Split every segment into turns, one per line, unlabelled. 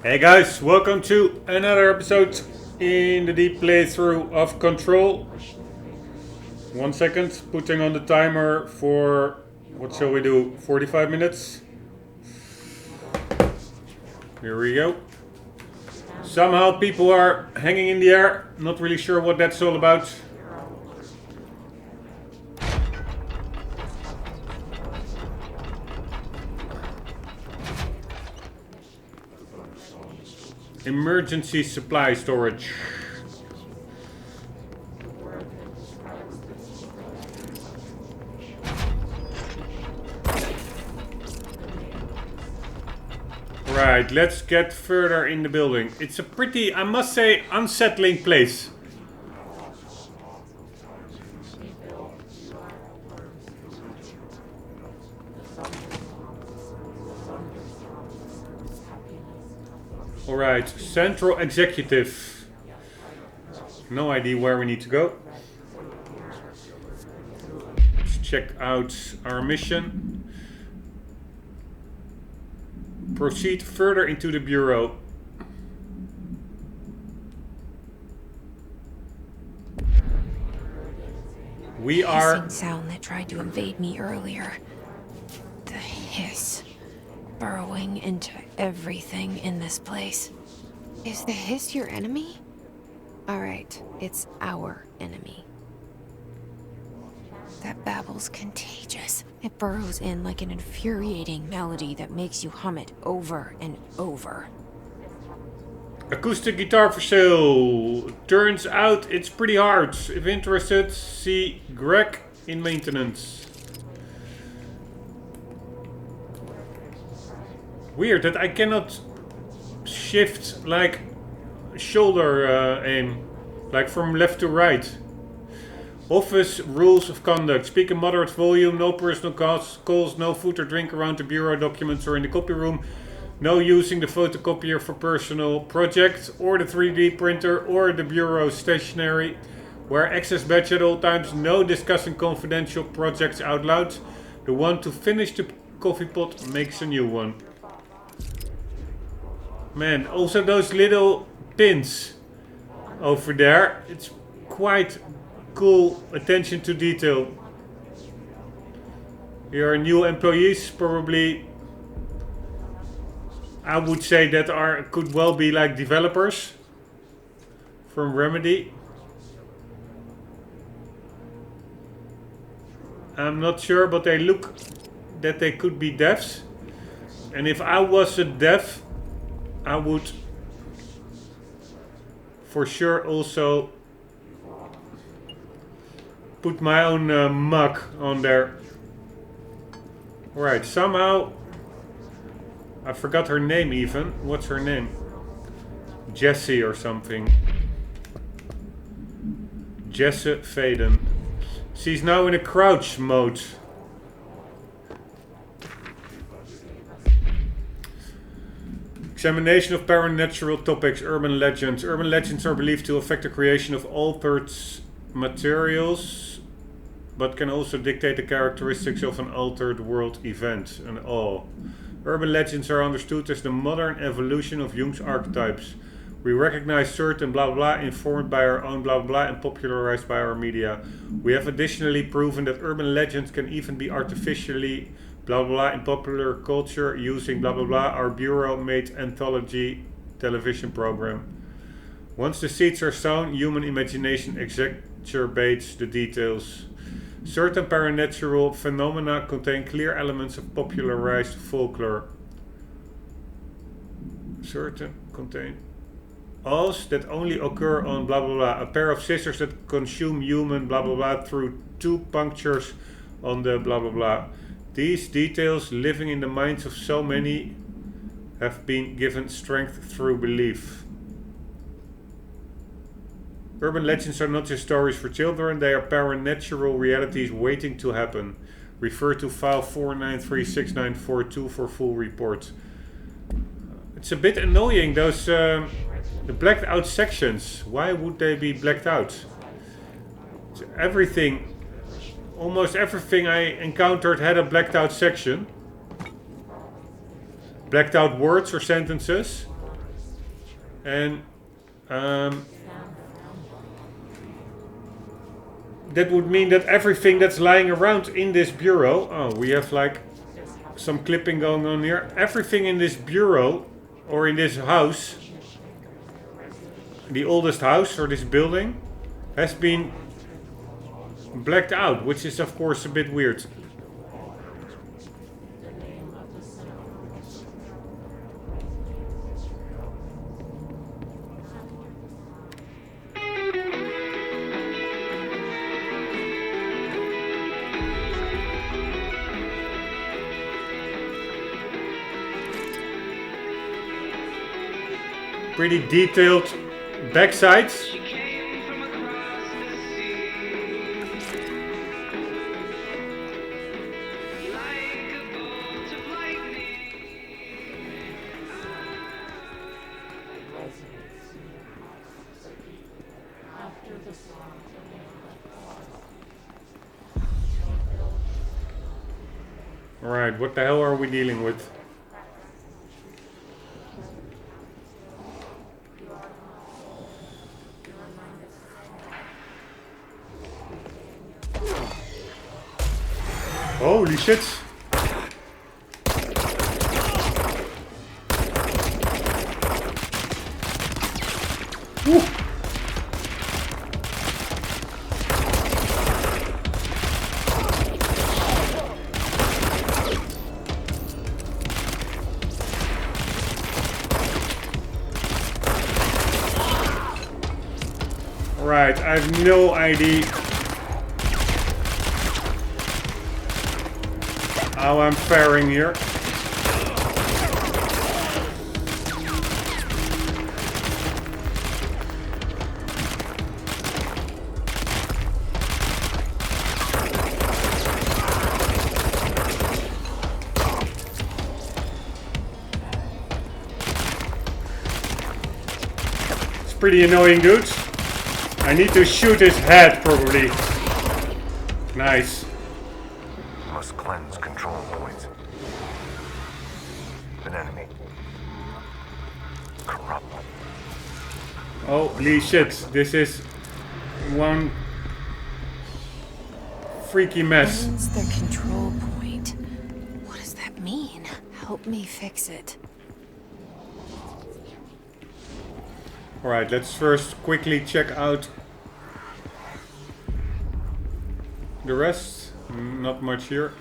Hey guys, welcome to another episode in the deep playthrough of Control. 1 second, putting on the timer for, what shall we do, 45 minutes? Here we go. Somehow people are hanging in the air, not really sure what that's all about. Emergency supply storage. Right, let's get further in the building. It's a pretty, I must say, unsettling place. Alright, Central Executive. No idea where we need to go. Let's check out our mission. Proceed further into the bureau. We are...
Hissing sound that tried to invade me earlier. The hiss. Burrowing into everything in this place. Is the hiss your enemy? Alright, it's our enemy. That babble's contagious. It burrows in like an infuriating melody that makes you hum it over and over.
Acoustic guitar for sale. Turns out it's pretty hard. If interested, see Greg in maintenance. Weird that I cannot shift like shoulder aim, like from left to right. Office rules of conduct. Speak in moderate volume, no personal calls, no food or drink around the bureau documents or in the copy room. No using the photocopier for personal projects or the 3D printer or the bureau stationery. Wear access badge at all times. No discussing confidential projects out loud. The one to finish the coffee pot makes a new one. Man, also those little pins over there. It's quite cool attention to detail. Here are new employees, probably. I would say that could well be like developers from Remedy. I'm not sure, but they look that they could be devs. And if I was a dev, I would for sure also put my own mug on there. Alright, somehow I forgot her name even. What's her name? Jessie or something. Jesse Faden. She's now in a crouch mode. Examination of paranatural topics, urban legends. Urban legends are believed to affect the creation of altered materials, but can also dictate the characteristics of an altered world event and all. Urban legends are understood as the modern evolution of Jung's archetypes. We recognize certain blah blah blah informed by our own blah blah blah and popularized by our media. We have additionally proven that urban legends can even be artificially blah blah blah in popular culture using blah blah blah, our bureau-made anthology television program. Once the seeds are sown, human imagination exacerbates the details. Certain paranatural phenomena contain clear elements of popularized folklore. Certain contain O's that only occur on blah blah blah. A pair of scissors that consume human blah blah blah through 2 punctures on the blah blah blah. These details, living in the minds of so many, have been given strength through belief. Urban legends are not just stories for children, they are paranatural realities waiting to happen. Refer to file 4936942 for full report. It's a bit annoying, those the blacked out sections. Why would they be blacked out? Everything, almost everything I encountered had a blacked out section. Blacked out words or sentences. And that would mean that everything that's lying around in this bureau... Oh, we have like some clipping going on here. Everything in this bureau or in this house, the oldest house or this building, has been blacked out, which is of course a bit weird. Pretty detailed backsides. Alright, what the hell are we dealing with? Holy shit! Woo. Right, I have no idea how I'm faring here. It's pretty annoying, dude. I need to shoot his head, probably. Nice.
Must cleanse control points. An enemy. Corrupt.
Holy shit, this is one freaky mess.
Cleanse the control point. What does that mean? Help me fix it.
Alright, let's first quickly check out the rest. Not much here.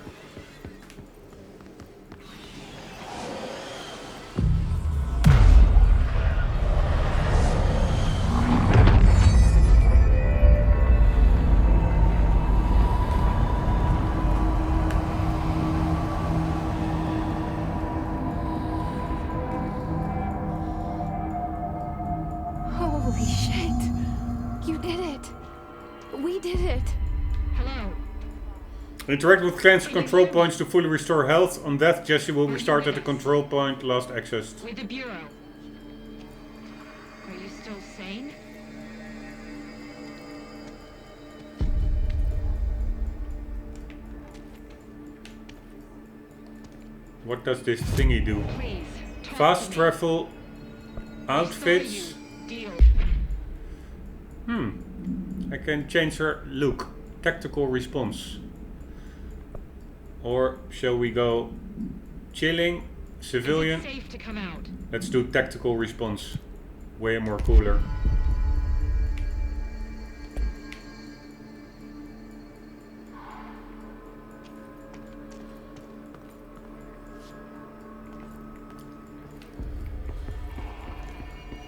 Holy shit! You did it! We did it!
Hello.
Interact with cleanse control points to fully restore health. On death, Jesse will restart at the control point last accessed.
With the Bureau. Are you still sane?
What does this thingy do?
Please. talk
Fast
to me.
travel,
I saw
outfits.
you. Deal.
I can change her look. Tactical response. Or shall we go chilling, civilian?
Is it safe to come out?
Let's do tactical response. Way more cooler.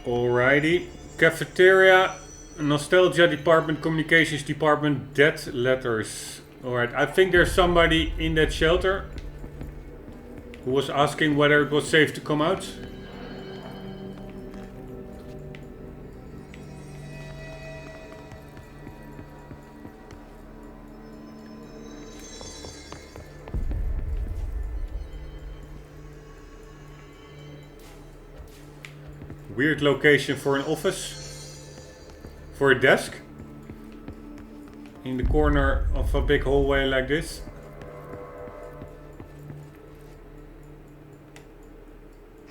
Alrighty. Cafeteria, nostalgia department, communications department, dead letters. Alright, I think there's somebody in that shelter who was asking whether it was safe to come out. Weird location for an office. For a desk. In the corner of a big hallway like this.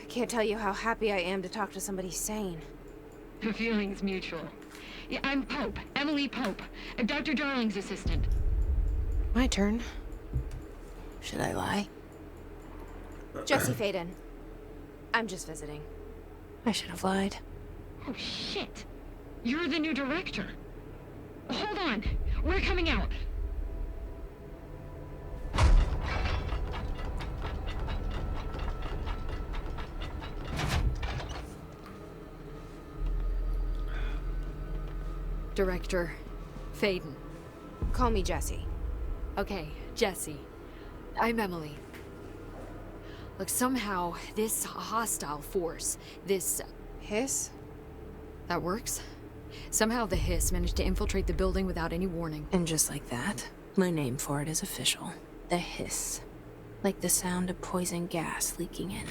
I Can't tell you how happy I am to talk to somebody sane.
The feeling's mutual. Yeah, I'm Pope, Emily Pope, Dr. Darling's assistant.
My turn. Should I lie? Jesse Faden. I'm just visiting. I should have lied.
Oh, shit. You're the new director. Hold on. We're coming out.
Director Faden.
Call me Jesse.
Okay, Jesse. I'm Emily. Look, somehow this hostile force, this...
Hiss?
that works? Somehow the hiss managed to infiltrate the building without any warning.
And just like that, my name for it is official. The hiss. Like the sound of poison gas leaking in.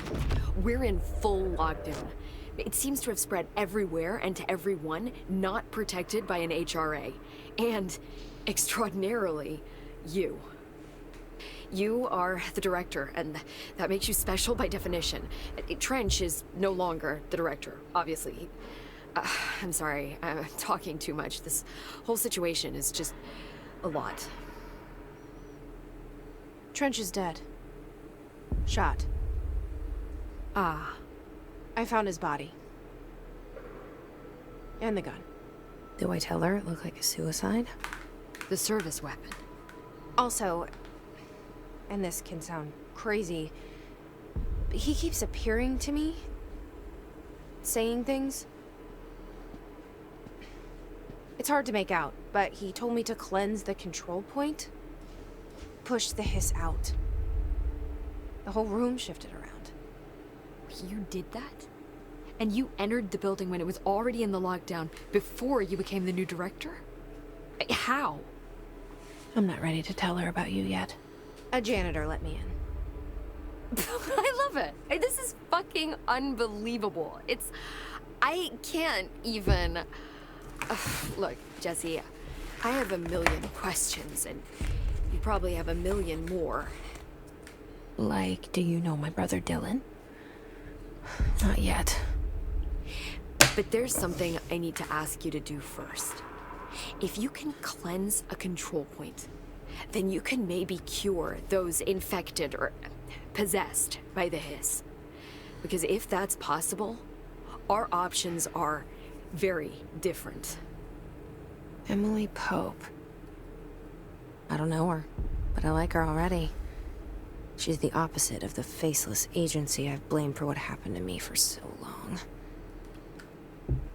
We're in full lockdown. It seems to have spread everywhere and to everyone not protected by an HRA. And, extraordinarily, you. You are the director, and that makes you special by definition. Trench is no longer the director, obviously. I'm sorry, I'm talking too much. This whole situation is just a lot.
Trench is dead. Shot.
Ah.
I found his body. And the gun. Do I tell her it looked like a suicide?
The service weapon.
Also, and this can sound crazy, but he keeps appearing to me, saying things. It's hard to make out, but he told me to cleanse the control point, push the hiss out. The whole room shifted around.
You did that? And you entered the building when it was already in the lockdown before you became the new director? How?
I'm not ready to tell her about you yet. A janitor let me in.
I love it. This is fucking unbelievable. I can't even... Look, Jesse, I have a million questions, and you probably have a million more.
Like, do you know my brother Dylan? Not yet.
But there's something I need to ask you to do first. If you can cleanse a control point, then you can maybe cure those infected or possessed by the hiss. Because if that's possible, our options are very different.
Emily Pope. I don't know her, but I like her already. She's the opposite of the faceless agency I've blamed for what happened to me for so long.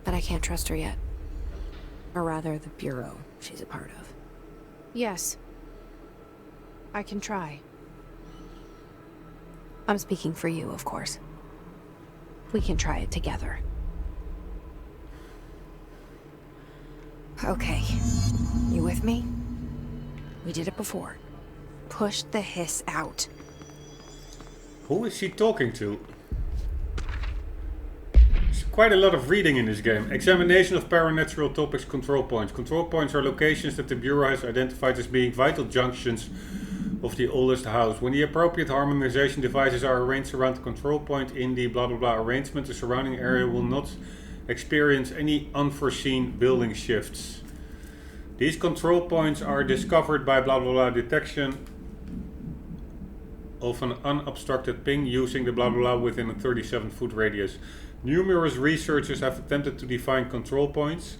But I can't trust her yet. Or rather, the bureau she's a part of. Yes. I can try. I'm speaking for you, of course. We can try it together. Okay. You with me? We did it before. Push the hiss out.
Who is she talking to? There's quite a lot of reading in this game. Examination of paranatural topics, control points. Control points are locations that the Bureau has identified as being vital junctions of the oldest house. When the appropriate harmonization devices are arranged around the control point in the blah blah blah arrangement, the surrounding area will not experience any unforeseen building shifts. These control points are discovered by blah blah blah detection of an unobstructed ping using the blah blah blah within a 37-foot radius. Numerous researchers have attempted to define control points,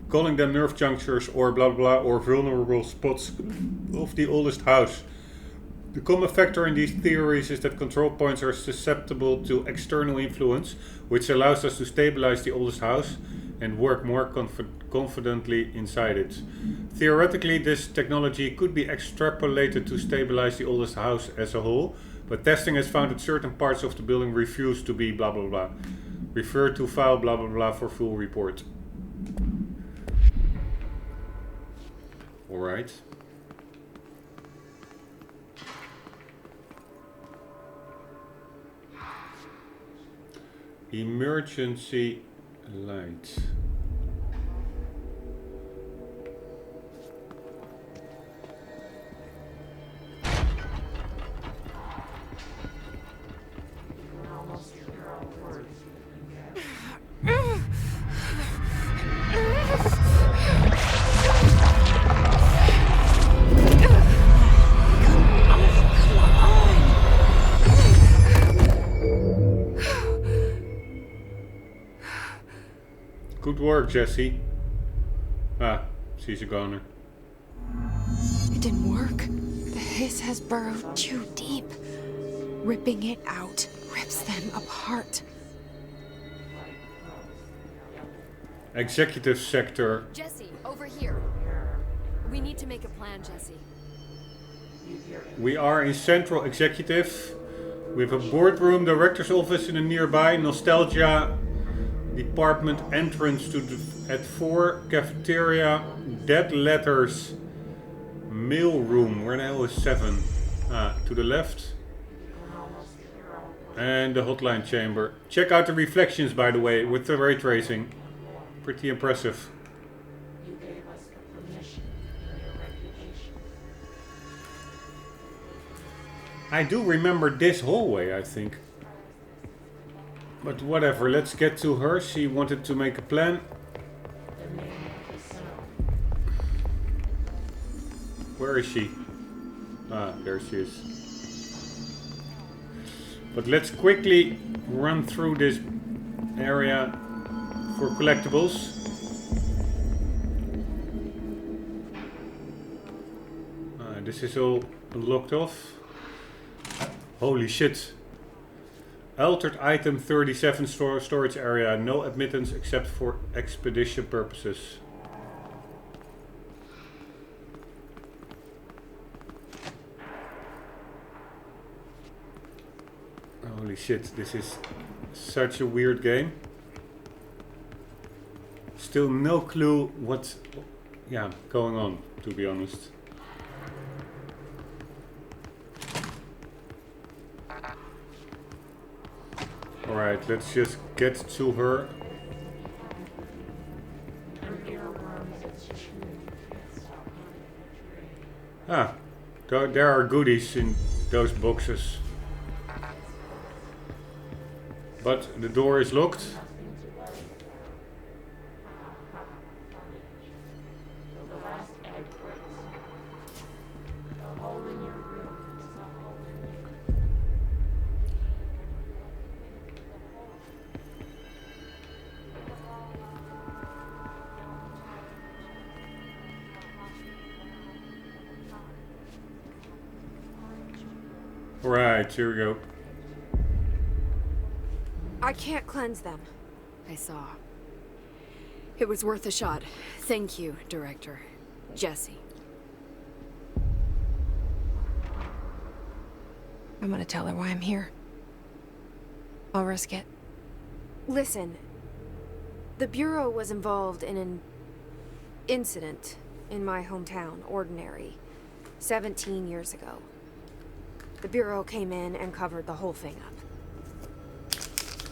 calling them nerve junctures or blah blah blah or vulnerable spots of the oldest house. The common factor in these theories is that control points are susceptible to external influence, which allows us to stabilize the oldest house and work more confidently inside it. Theoretically, this technology could be extrapolated to stabilize the oldest house as a whole, but testing has found that certain parts of the building refuse to be blah blah blah. Refer to file blah blah blah for full report. Alright. Emergency light. Good work, Jesse. Ah, she's a goner.
It didn't work. The hiss has burrowed too deep. Ripping it out rips them apart.
Executive sector.
Jesse, over here. We need to make a plan, Jesse.
We are in Central Executive. We have a boardroom, director's office in a nearby nostalgia department entrance to at 4 cafeteria, dead letters, mail room. Where the hell is 7? To the left. And the hotline chamber. Check out the reflections, by the way, with the ray tracing. Pretty impressive. I do remember this hallway, I think. But whatever, let's get to her. She wanted to make a plan. Where is she? Ah, there she is. But let's quickly run through this area for collectibles. This is all locked off. Holy shit. Altered item 37 storage area. No admittance except for expedition purposes. Holy shit, this is such a weird game. Still no clue what's going on, to be honest. Alright, let's just get to her. Ah, there are goodies in those boxes. But the door is locked. Right, here we go.
I can't cleanse them.
I saw. It was worth a shot. Thank you, Director. Jesse.
I'm gonna tell her why I'm here. I'll risk it. Listen, the Bureau was involved in an incident in my hometown, Ordinary, 17 years ago. The Bureau came in and covered the whole thing up.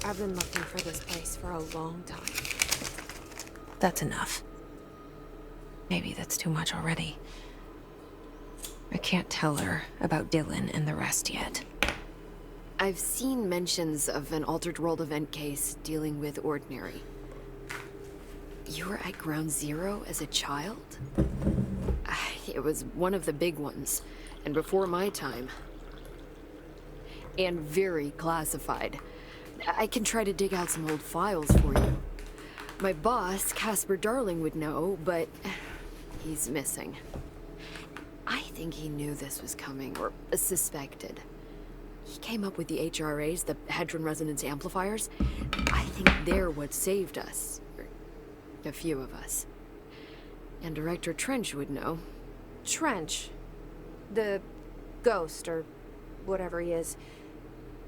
I've been looking for this place for a long time. That's enough. Maybe that's too much already. I can't tell her about Dylan and the rest yet.
I've seen mentions of an Altered World event case dealing with Ordinary. You were at Ground Zero as a child? It was one of the big ones, and before my time. And very classified. I can try to dig out some old files for you. My boss, Casper Darling, would know, but he's missing. I think he knew this was coming, or suspected. He came up with the HRAs, the Hadron Resonance Amplifiers. I think they're what saved us. Or a few of us. And Director Trench would know.
Trench? The ghost, or whatever he is.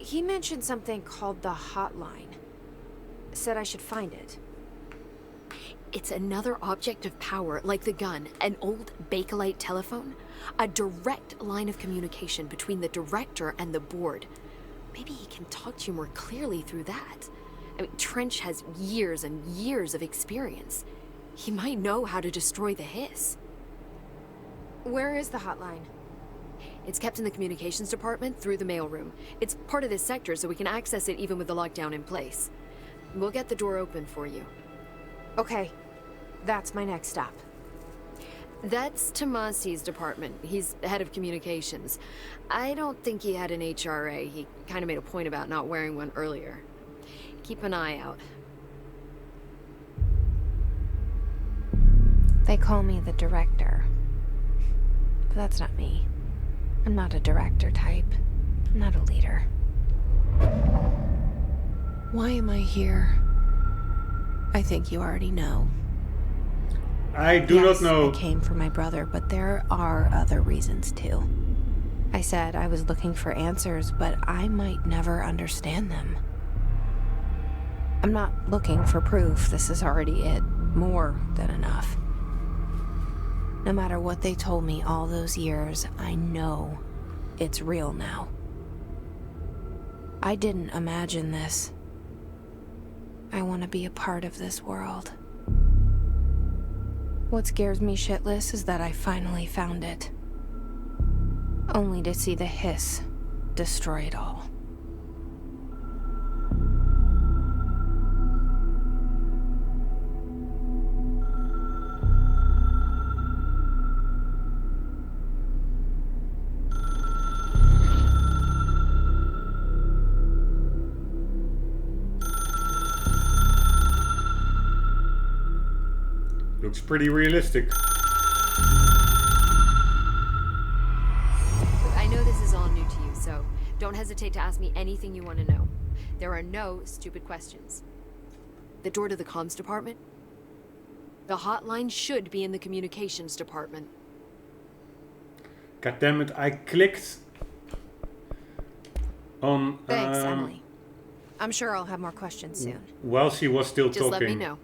He mentioned something called the hotline. Said I should find it.
It's another object of power, like the gun, an old Bakelite telephone. A direct line of communication between the director and the board. Maybe he can talk to you more clearly through that. I mean, Trench has years and years of experience. He might know how to destroy the hiss.
Where is the hotline?
It's kept in the communications department through the mailroom. It's part of this sector, so we can access it even with the lockdown in place. We'll get the door open for you.
Okay, that's my next stop.
That's Tomasi's department. He's head of communications. I don't think he had an HRA. He kind of made a point about not wearing one earlier. Keep an eye out.
They call me the director. But that's not me. I'm not a director type. I'm not a leader. Why am I here? I think you already know.
I do not know.
I came for my brother, but there are other reasons too. I said I was looking for answers, but I might never understand them. I'm not looking for proof. This is already it. More than enough. No matter what they told me all those years, I know it's real now. I didn't imagine this. I want to be a part of this world. What scares me shitless is that I finally found it. Only to see the hiss destroy it all.
Looks pretty realistic.
Look, I know this is all new to you, so don't hesitate to ask me anything you want to know. There are no stupid questions. The door to the comms department? The hotline should be in the communications department.
God damn it, I clicked on...
Thanks, Emily. I'm sure I'll have more questions soon.
While she was still
Just
talking.
let me know.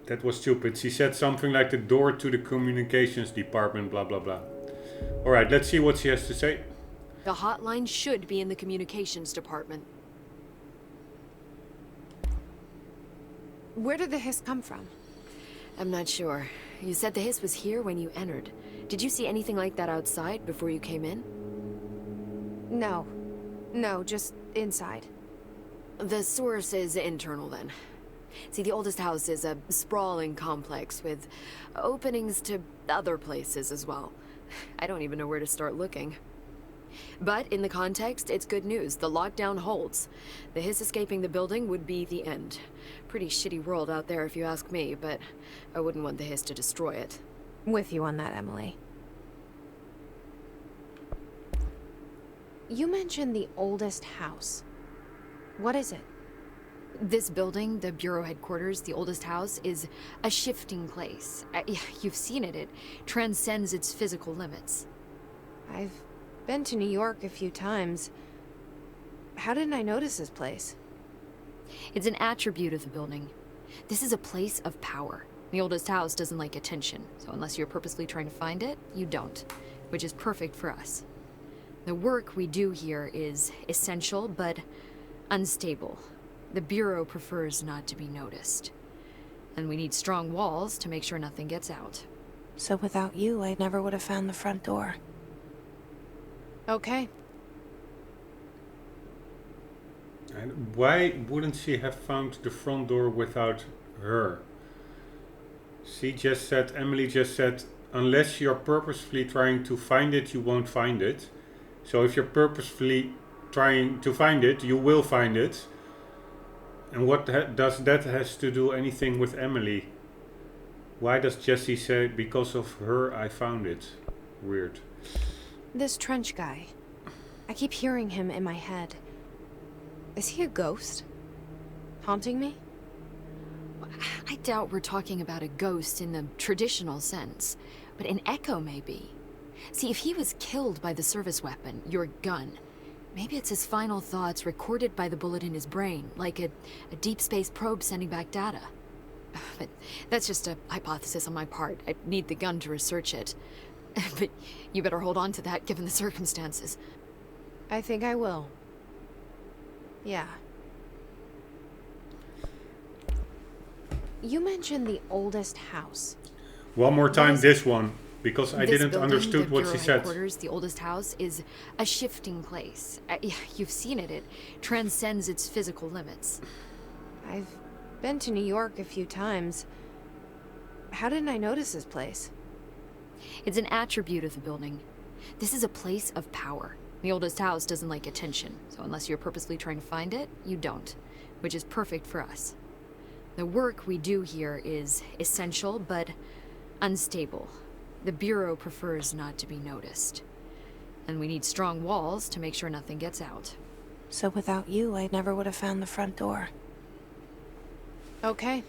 That was stupid. She said something like the door to the communications department, blah blah blah. Alright, let's see what she has to say.
The hotline should be in the communications department.
Where did the hiss come from?
I'm not sure. You said the hiss was here when you entered. Did you see anything like that outside before you came in?
No. No, just inside.
The source is internal then. See, the oldest house is a sprawling complex with openings to other places as well. I don't even know where to start looking. But in the context, it's good news. The lockdown holds. The hiss escaping the building would be the end. Pretty shitty world out there if you ask me, but I wouldn't want the hiss to destroy it.
With you on that, Emily. You mentioned the oldest house. What is it?
This building, the Bureau headquarters, the oldest house, is a shifting place. You've seen it. It transcends its physical limits.
I've been to New York a few times. How didn't I notice this place?
It's an attribute of the building. This is a place of power. The oldest house doesn't like attention, so unless you're purposely trying to find it, you don't, which is perfect for us. The work we do here is essential, but unstable. The Bureau prefers not to be noticed. And we need strong walls to make sure nothing gets out.
So without you, I never would have found the front door. Okay.
And why wouldn't she have found the front door without her? Emily just said, unless you're purposefully trying to find it, you won't find it. So if you're purposefully trying to find it, you will find it. And what does that has to do anything with Emily? Why does Jesse say, because of her I found it? Weird.
This Trench guy. I keep hearing him in my head. Is he a ghost? Haunting me?
I doubt we're talking about a ghost in the traditional sense, but an echo maybe. See, if he was killed by the service weapon, your gun, maybe it's his final thoughts recorded by the bullet in his brain, like a deep space probe sending back data. But that's just a hypothesis on my part. I need the gun to research it. But you better hold on to that given the circumstances.
I think I will. Yeah. You mentioned the oldest house.
One more time this one, because I didn't understood what she said.
Headquarters, the oldest house, is a shifting place. You've seen it. It transcends its physical limits.
I've been to New York a few times. How didn't I notice this place?
It's an attribute of the building. This is a place of power. The oldest house doesn't like attention, so unless you're purposely trying to find it, you don't, which is perfect for us. The work we do here is essential, but unstable. The Bureau prefers not to be noticed. And we need strong walls to make sure nothing gets out.
So without you, I never would have found the front door. Okay.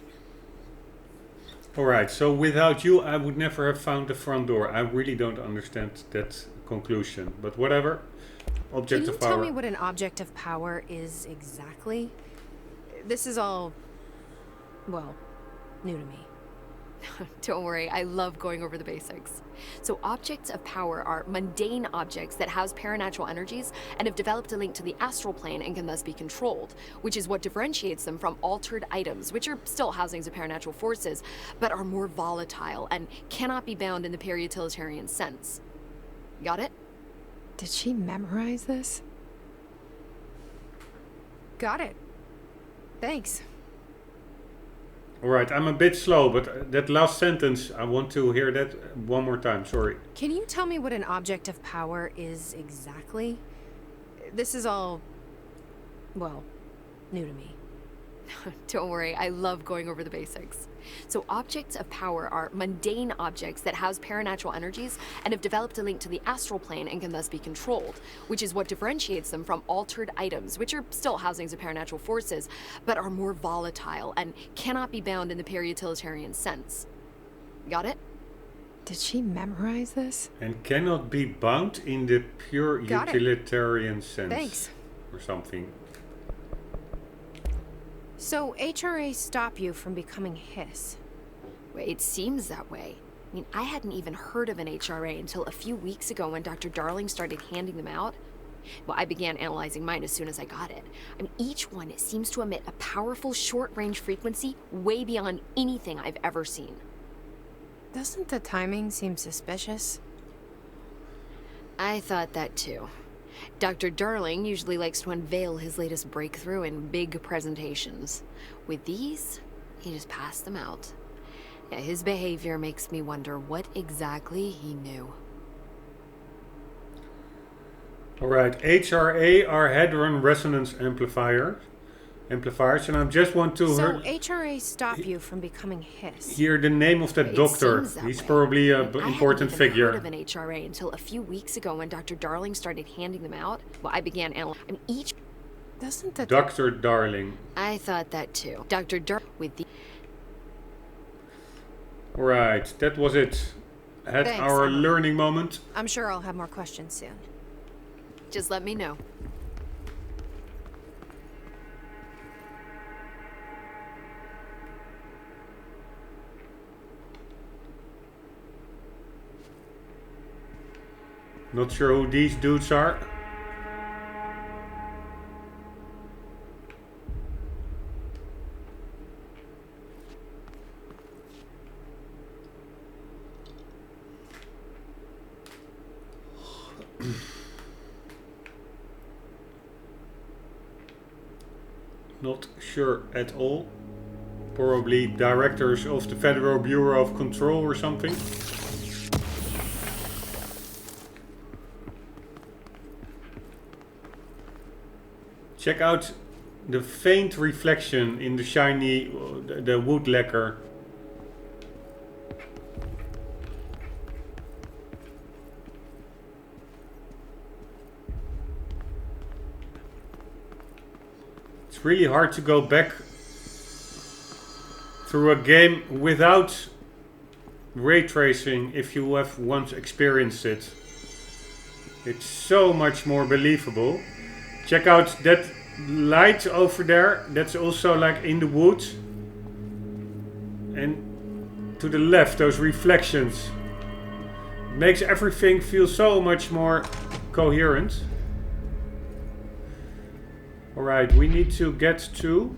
Alright, so without you I would never have found the front door. I really don't understand that conclusion, but whatever. Object of power.
Can you tell me what an object of power is exactly? This is all, well, new to me.
Don't worry, I love going over the basics. So objects of power are mundane objects that house paranatural energies and have developed a link to the astral plane and can thus be controlled, which is what differentiates them from altered items, which are still housings of paranatural forces, but are more volatile and cannot be bound in the pure utilitarian sense. Got it?
Did she memorize this? Got it. Thanks.
Alright, I'm a bit slow, but that last sentence, I want to hear that one more time, sorry.
Can you tell me what an object of power is exactly? This is all, well, new to me.
Don't worry, I love going over the basics. So objects of power are mundane objects that house paranatural energies and have developed a link to the astral plane and can thus be controlled, which is what differentiates them from altered items, which are still housings of paranatural forces, but are more volatile and cannot be bound in the pure utilitarian sense. Got it?
Did she memorize this?
And cannot be bound in the pure utilitarian sense.
Thanks.
Or something.
So HRA stop you from becoming Hiss?
It seems that way. I mean, I hadn't even heard of an HRA until a few weeks ago when Dr. Darling started handing them out. Well, I began analyzing mine as soon as I got it. I mean, each one seems to emit a powerful short-range frequency way beyond anything I've ever seen.
Doesn't the timing seem suspicious?
I thought that too. Dr. Darling usually likes to unveil his latest breakthrough in big presentations. With these, he just passed them out. Yeah, his behavior makes me wonder what exactly he knew.
Alright, HRA are Hadron Resonance Amplifiers, and I just want to
So HRA stop you from becoming Hiss?
hear the name of that doctor. He's probably an important figure.
I hadn't even heard of an HRA until a few weeks ago when Dr. Darling started handing them out. Well, I began analyzing. I mean, each...
Doesn't the...
Dr. Darling.
I thought that too. Dr. Darling with the...
Alright, that was it. Had
Thanks,
our
Emma.
learning moment.
I'm sure I'll have more questions soon.
Just let me know.
Not sure who these dudes are. Not sure at all. Probably directors of the Federal Bureau of Control or something. Check out the faint reflection in the shiny, the wood lacquer. It's really hard to go back through a game without ray tracing if you have once experienced it. It's so much more believable. Check out that light over there. That's also like in the woods. And to the left, those reflections. Makes everything feel so much more coherent. Alright, we need to get to...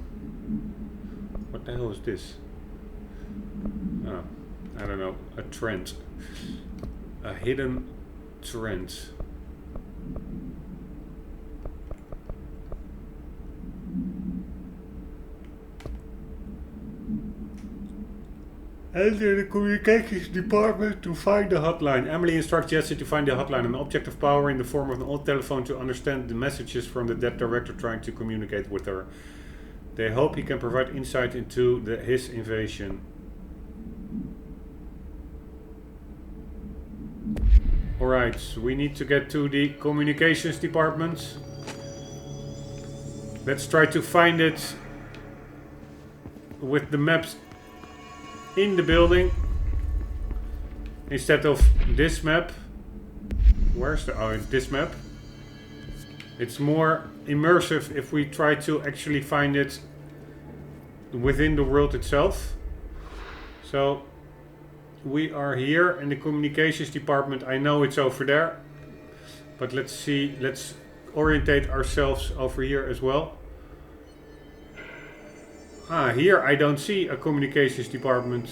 What the hell is this? Oh. I don't know, a trend. A hidden trend. Enter the communications department to find the hotline. Emily instructs Jesse to find the hotline, an object of power in the form of an old telephone, to understand the messages from the dead director trying to communicate with her. They hope he can provide insight into his invasion. Alright, we need to get to the communications department. Let's try to find it with the maps in the building instead of this map. Where's the... oh, this map. It's more immersive if we try to actually find it within the world itself. So we are here in the communications department. I know it's over there, but let's see, let's orientate ourselves over here as well. Ah, here I don't see a communications department.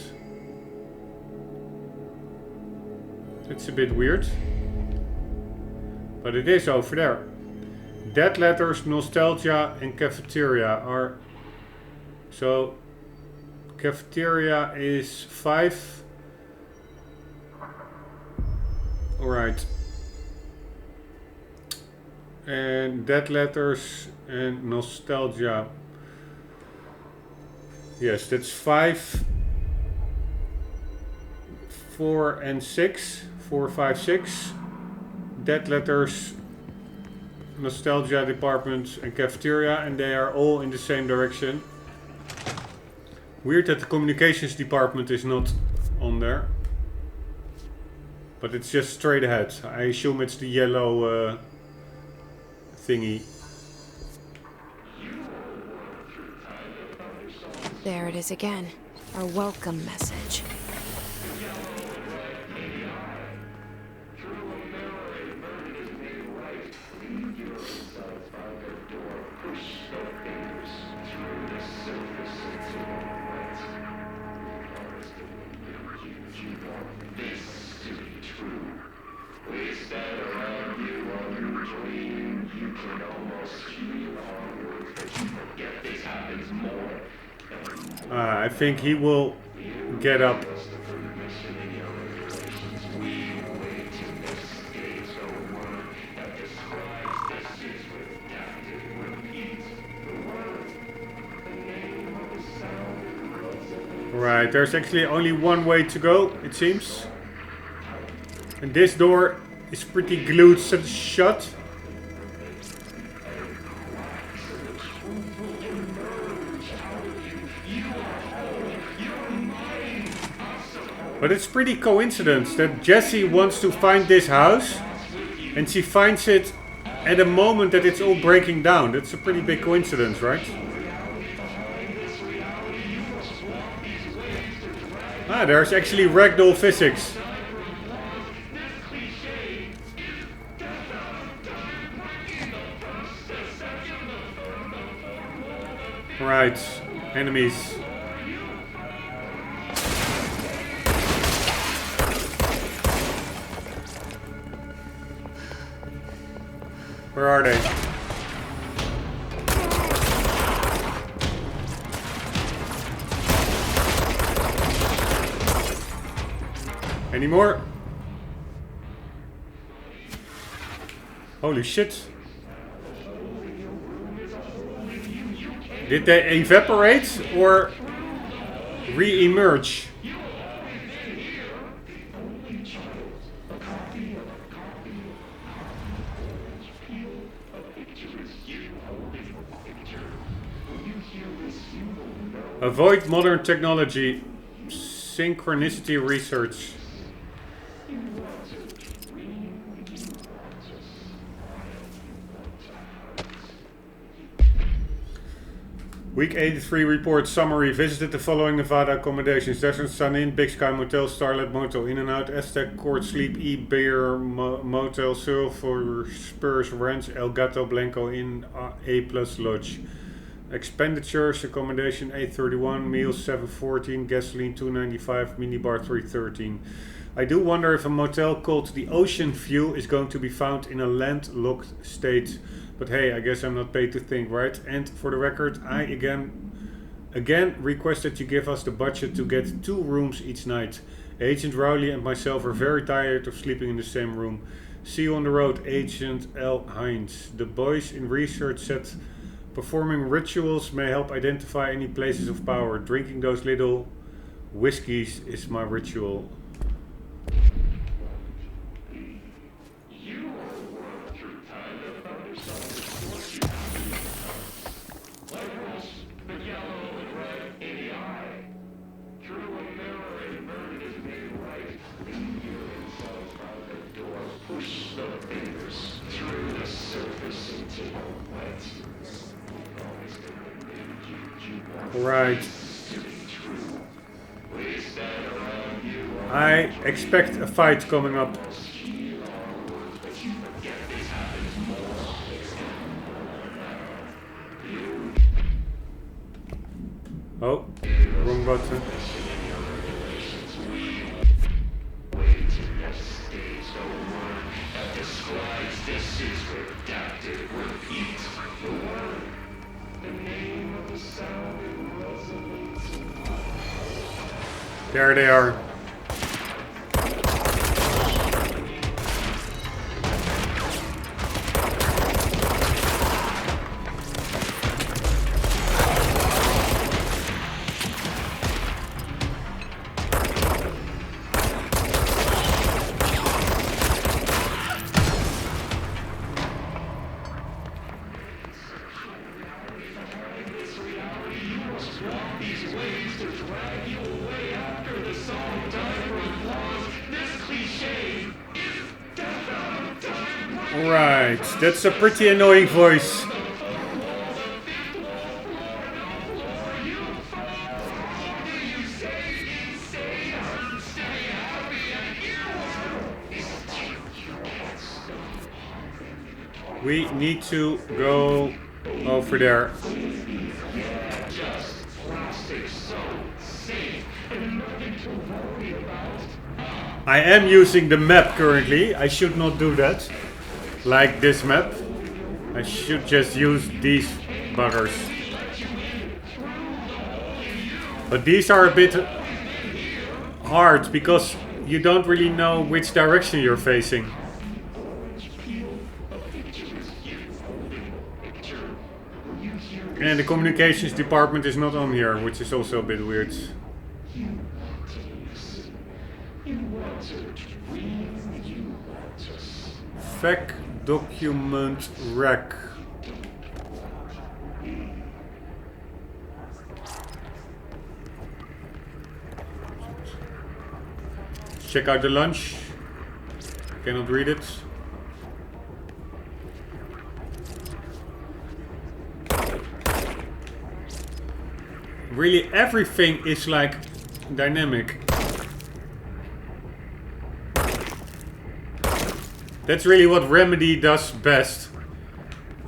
It's a bit weird. But it is over there. Dead letters, nostalgia and cafeteria are... so cafeteria is 5. Alright. And dead letters and nostalgia. Yes, that's 5, 4 and 6. 4, 5, 6. Dead letters, nostalgia department and cafeteria, and they are all in the same direction. Weird that the communications department is not on there. But it's just straight ahead. I assume it's the yellow thingy.
There it is again. Our welcome message.
I think he will get up. Right, there's actually only one way to go, it seems. And this door is pretty glued shut. But it's pretty coincidence that Jessie wants to find this house and she finds it at a moment that it's all breaking down. That's a pretty big coincidence, right? Ah, there's actually ragdoll physics. Right, enemies. Where are they? Any more? Holy shit. Did they evaporate or re-emerge? Avoid modern technology. Synchronicity research. Week 83 report summary. Visited the following Nevada accommodations: Desert Sun Inn, Big Sky Motel, Starlight Motel, In and Out, Aztec Court, Sleep, Bear Motel, Silver Spurs Ranch, El Gato Blanco Inn, A Plus Lodge. Expenditures, accommodation 831, meals 714, gasoline 295, minibar 313. I do wonder if a motel called the Ocean View is going to be found in a landlocked state. But hey, I guess I'm not paid to think, right? And for the record, I again request that you give us the budget to get 2 rooms each night. Agent Rowley and myself are very tired of sleeping in the same room. See you on the road, Agent L. Hines. The boys in research said performing rituals may help identify any places of power. Drinking those little whiskeys is my ritual. Right. I expect a fight coming up. Oh, wrong button. There they are. Right, that's a pretty annoying voice. We need to go over there. I am using the map currently. I should not do that. Like this map. I should just use these buggers. But these are a bit hard because you don't really know which direction you're facing. And the communications department is not on here, which is also a bit weird. Fac document rec. Check out the lunch. Cannot read it. Really, everything is like dynamic. That's really what Remedy does best.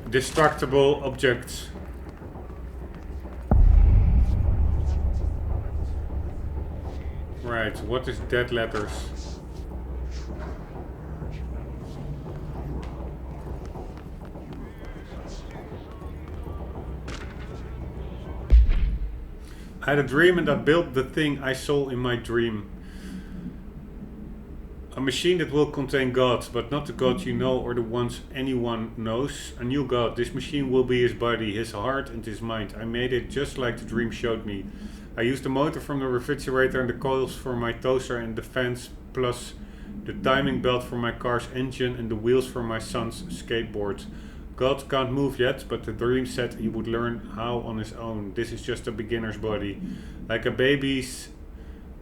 Destructible objects. Right, what is dead letters? I had a dream and I built the thing I saw in my dream. A machine that will contain gods, but not the god you know or the ones anyone knows. A new god. This machine will be his body, his heart and his mind. I made it just like the dream showed me. I used the motor from the refrigerator and the coils for my toaster and the fans, plus the timing belt for my car's engine and the wheels for my son's skateboard. God can't move yet, but the dream said he would learn how on his own. This is just a beginner's body. Like a baby's,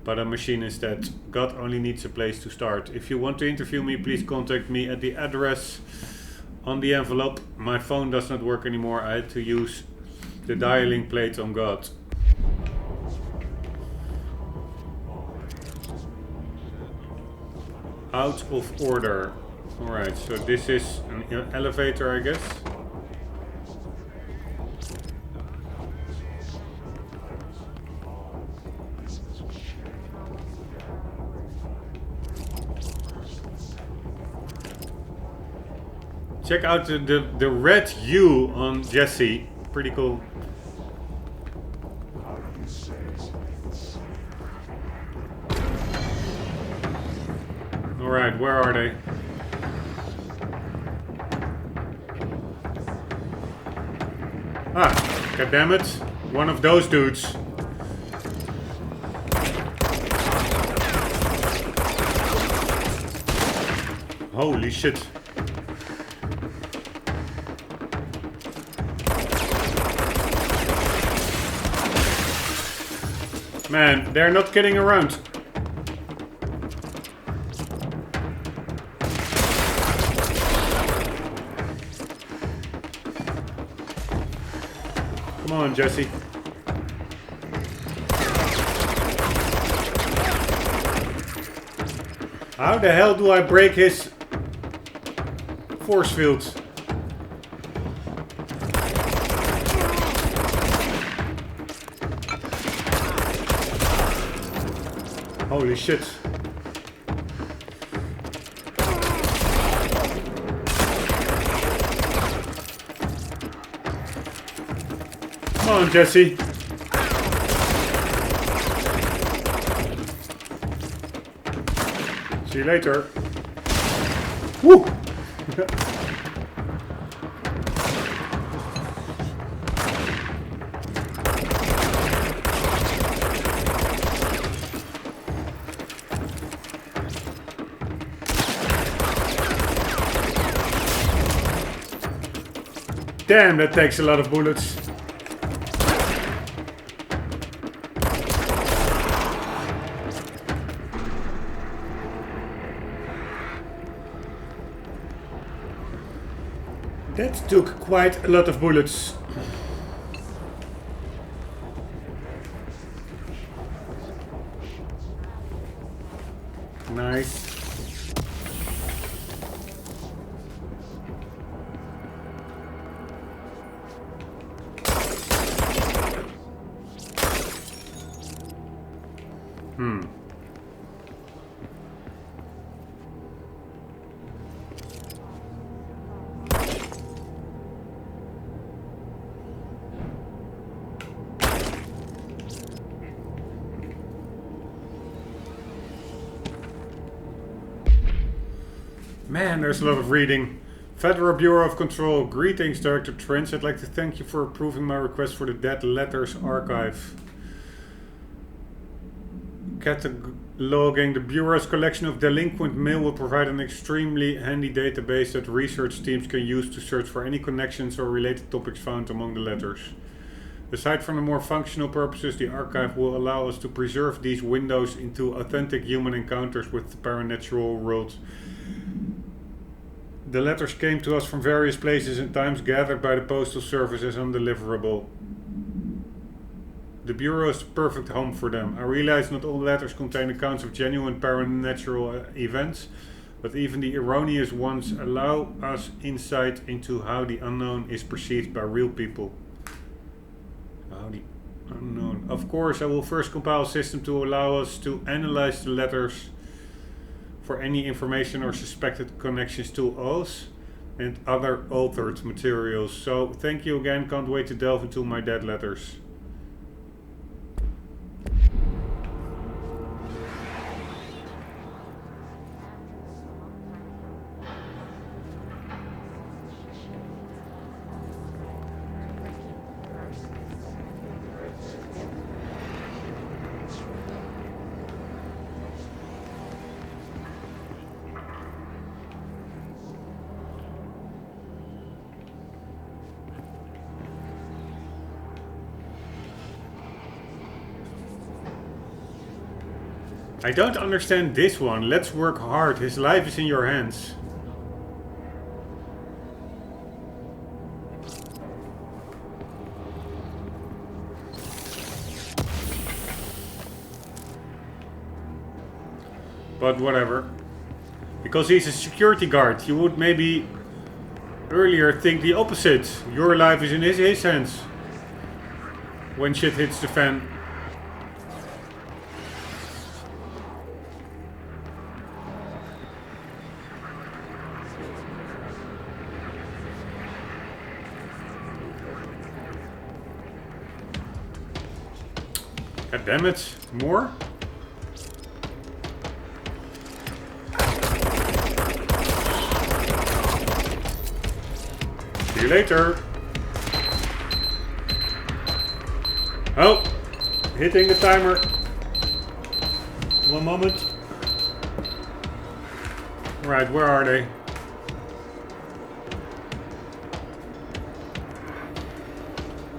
but a machine instead. God only needs a place to start. If you want to interview me, please contact me at the address on the envelope. My phone does not work anymore. I had to use the dialing plate on God. Out of order. Alright, so this is an elevator, I guess. Check out the red hue on Jesse. Pretty cool. Alright, where are they? Ah, goddammit. One of those dudes. Holy shit. Man, they're not kidding around. Come on, Jesse. How the hell do I break his force field? Holy shit. Come on, Jesse. See you later. Woo! Damn, that takes a lot of bullets. That took quite a lot of bullets. Nice. Man, there's a lot of reading. Federal Bureau of Control. Greetings, Director Trench. I'd like to thank you for approving my request for the Dead Letters Archive. Cataloging the Bureau's collection of delinquent mail will provide an extremely handy database that research teams can use to search for any connections or related topics found among the letters. Aside from the more functional purposes, the archive will allow us to preserve these windows into authentic human encounters with the paranatural world. The letters came to us from various places and times, gathered by the Postal Service as undeliverable. The Bureau is the perfect home for them. I realize not all letters contain accounts of genuine paranatural events, but even the erroneous ones allow us insight into how the unknown is perceived by real people. How the unknown. Of course, I will first compile a system to allow us to analyze the letters for any information or suspected connections to us and other altered materials. So, thank you again. Can't wait to delve into my dead letters. I don't understand this one. Let's work hard. His life is in your hands. But whatever. Because he's a security guard, you would maybe earlier think the opposite. Your life is in his hands. When shit hits the fan. God damn it. More? See you later. Oh! Hitting the timer. One moment. Right, where are they?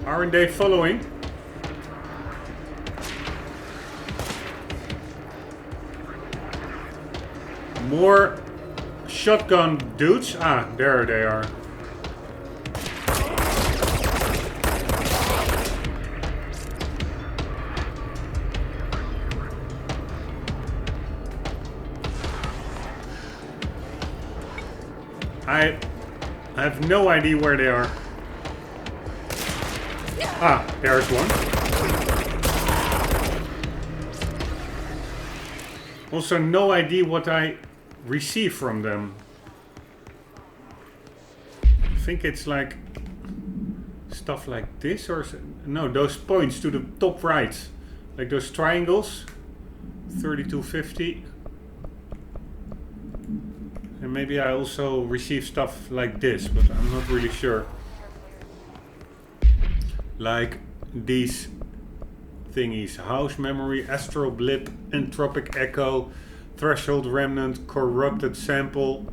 Aren't they following? More shotgun dudes. Ah, there they are. I have no idea where they are. Ah, there's one. Also, no idea what I receive from them. I think it's like stuff like this, or no, those points to the top right, like those triangles. 3250. And maybe I also receive stuff like this, but I'm not really sure. Like these thingies. House memory, astral blip, entropic echo, threshold remnant, corrupted sample,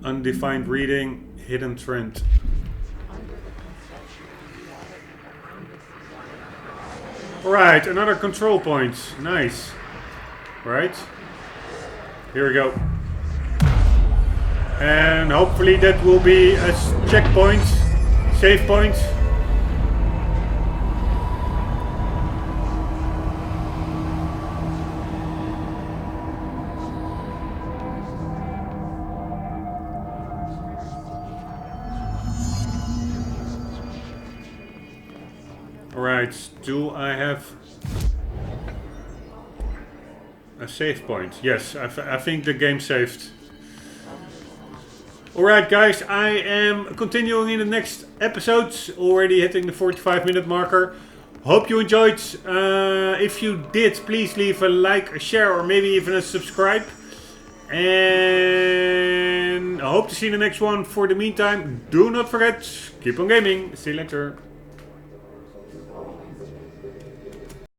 undefined reading, hidden trend. Alright, another control point. Nice. Right. Here we go. And hopefully that will be a checkpoint, save point. Alright, do I have a save point? Yes, I think the game saved. Alright guys, I am continuing in the next episodes, already hitting the 45-minute marker. Hope you enjoyed. If you did, please leave a like, a share, or maybe even a subscribe. And I hope to see you in the next one. For the meantime, do not forget, keep on gaming. See you later.